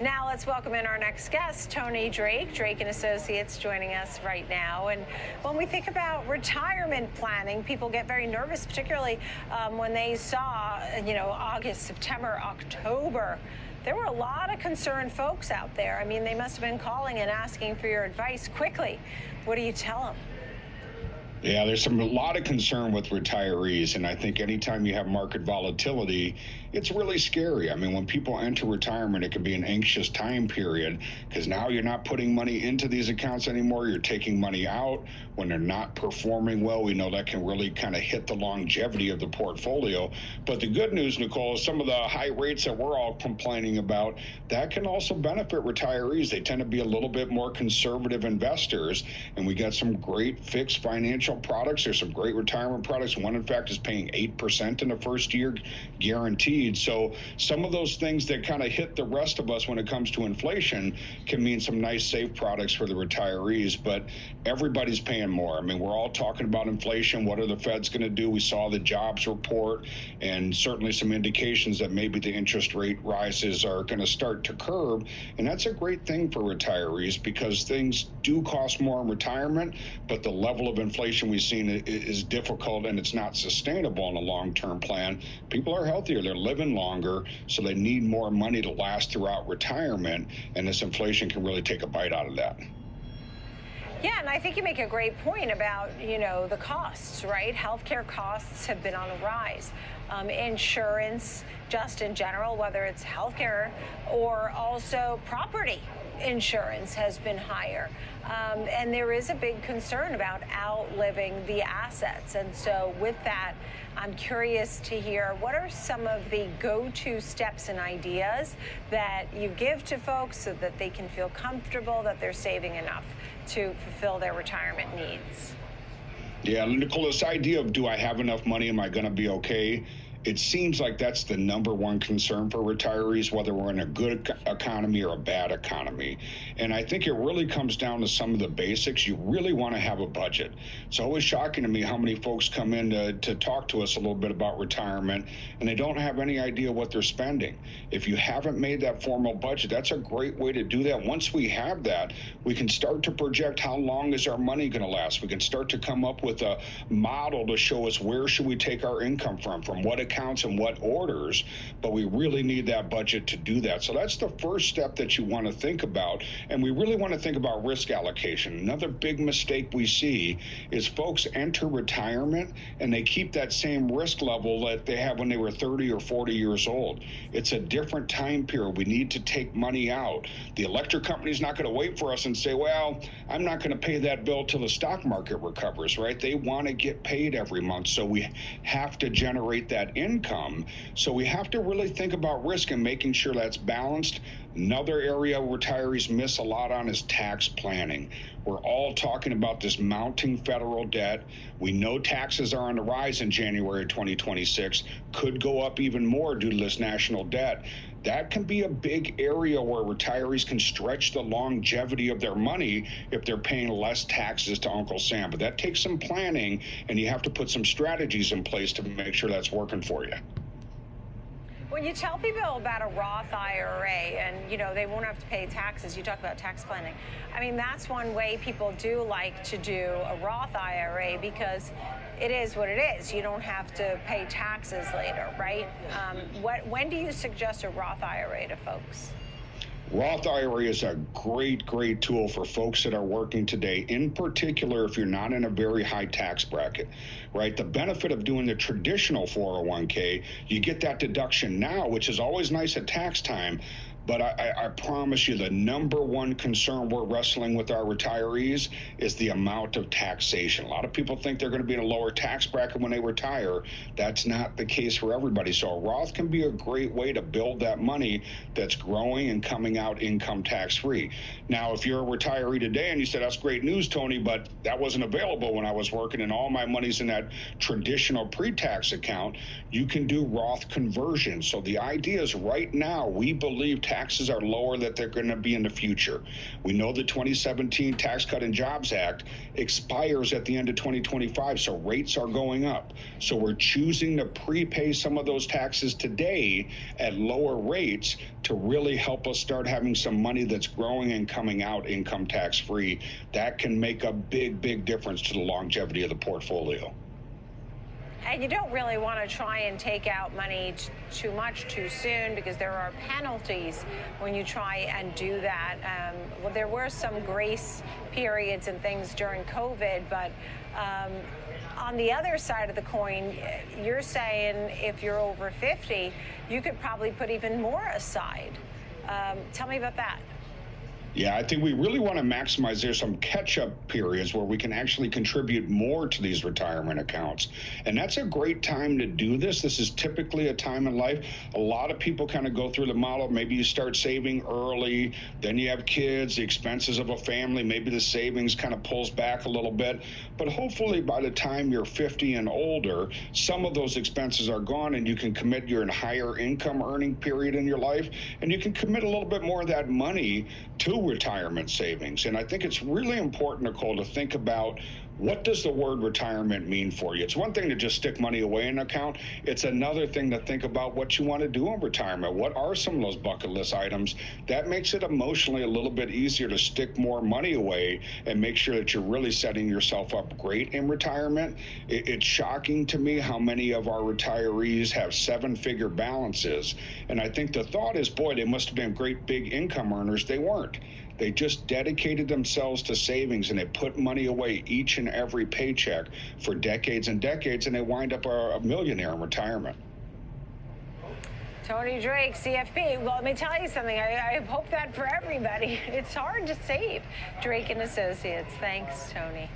Now let's welcome in our next guest, Tony Drake, Drake & Associates, joining us right now. And when we think about retirement planning, people get very nervous, particularly when they saw, August, September, October. There were a lot of concerned folks out there. I mean, they must have been calling and asking for your advice quickly. What do you tell them? Yeah, there's a lot of concern with retirees, and I think anytime you have market volatility, it's really scary. I mean, when people enter retirement, it can be an anxious time period because now you're not putting money into these accounts anymore. You're taking money out when they're not performing well. We know that can really kind of hit the longevity of the portfolio. But the good news, Nicole, is some of the high rates that we're all complaining about, that can also benefit retirees. They tend to be a little bit more conservative investors, and we got some great fixed financial products. There's some great retirement products. One, in fact, is paying 8% in the first year guaranteed. So some of those things that kind of hit the rest of us when it comes to inflation can mean some nice safe products for the retirees, but everybody's paying more. I mean, we're all talking about inflation. What are the Feds going to do? We saw the jobs report and certainly some indications that maybe the interest rate rises are going to start to curb. And that's a great thing for retirees because things do cost more in retirement, but the level of inflation we've seen is difficult and it's not sustainable in a long-term plan. People are healthier, they're living longer, so they need more money to last throughout retirement, and this inflation can really take a bite out of that. Yeah, and I think you make a great point about, the costs, right? Healthcare costs have been on the rise. Insurance, just in general, whether it's healthcare or also property insurance has been higher. And there is a big concern about outliving the assets. And so with that, I'm curious to hear what are some of the go-to steps and ideas that you give to folks so that they can feel comfortable that they're saving enough to fulfill their retirement needs? Yeah, Nicole, this idea of do I have enough money? Am I going to be okay? It seems like that's the number one concern for retirees, whether we're in a good economy or a bad economy. And I think it really comes down to some of the basics. You really want to have a budget. It's always shocking to me how many folks come in to talk to us a little bit about retirement, and they don't have any idea what they're spending. If you haven't made that formal budget, that's a great way to do that. Once we have that, we can start to project how long is our money going to last. We can start to come up with a model to show us where should we take our income from what accounts and what orders, but we really need that budget to do that. So that's the first step that you want to think about, and we really want to think about risk allocation. Another big mistake we see is folks enter retirement and they keep that same risk level that they have when they were 30 or 40 years old. It's a different time period. We need to take money out. The electric company's not going to wait for us and say, well, I'm not going to pay that bill till the stock market recovers, right? They want to get paid every month, so we have to generate that income. So we have to really think about risk and making sure that's balanced. Another area retirees miss a lot on is tax planning. We're all talking about this mounting federal debt. We know taxes are on the rise in January 2026, could go up even more due to this national debt. That can be a big area where retirees can stretch the longevity of their money if they're paying less taxes to Uncle Sam. But that takes some planning, and you have to put some strategies in place to make sure that's working for you. When you tell people about a Roth IRA and, they won't have to pay taxes, you talk about tax planning. I mean, that's one way people do like to do a Roth IRA because it is what it is. You don't have to pay taxes later, right? When do you suggest a Roth IRA to folks? Roth IRA is a great tool for folks that are working today, in particular if you're not in a very high tax bracket, right? The benefit of doing the traditional 401k, you get that deduction now, which is always nice at tax time. But I promise you the number one concern we're wrestling with our retirees is the amount of taxation. A lot of people think they're going to be in a lower tax bracket when they retire. That's not the case for everybody. So a Roth can be a great way to build that money that's growing and coming out income tax free. Now, if you're a retiree today and you said, that's great news, Tony, but that wasn't available when I was working and all my money's in that traditional pre-tax account, you can do Roth conversion. So the idea is right now we believe tax taxes are lower than they're going to be in the future. We know the 2017 Tax Cut and Jobs Act expires at the end of 2025, so rates are going up. So we're choosing to prepay some of those taxes today at lower rates to really help us start having some money that's growing and coming out income tax free. That can make a big difference to the longevity of the portfolio. And you don't really want to try and take out money too much too soon, because there are penalties when you try and do that. Well, there were some grace periods and things during COVID, but on the other side of the coin, you're saying if you're over 50, you could probably put even more aside. Tell me about that. Yeah, I think we really want to maximize. There's some catch-up periods where we can actually contribute more to these retirement accounts. And that's a great time to do this. This is typically a time in life. A lot of people kind of go through the model. Maybe you start saving early, then you have kids, the expenses of a family, maybe the savings kind of pulls back a little bit. But hopefully by the time you're 50 and older, some of those expenses are gone and you can commit. You're in a higher income earning period in your life, and you can commit a little bit more of that money to retirement savings. And I think it's really important, Nicole, to think about, what does the word retirement mean for you? It's one thing to just stick money away in an account. It's another thing to think about what you want to do in retirement. What are some of those bucket list items? That makes it emotionally a little bit easier to stick more money away and make sure that you're really setting yourself up great in retirement. It's shocking to me how many of our retirees have seven-figure balances. And I think the thought is, boy, they must have been great big income earners. They weren't. They just dedicated themselves to savings, and they put money away each and every paycheck for decades and decades, and they wind up a millionaire in retirement. Tony Drake, CFP. Well, let me tell you something. I hope that for everybody. It's hard to save. Drake and Associates. Thanks, Tony.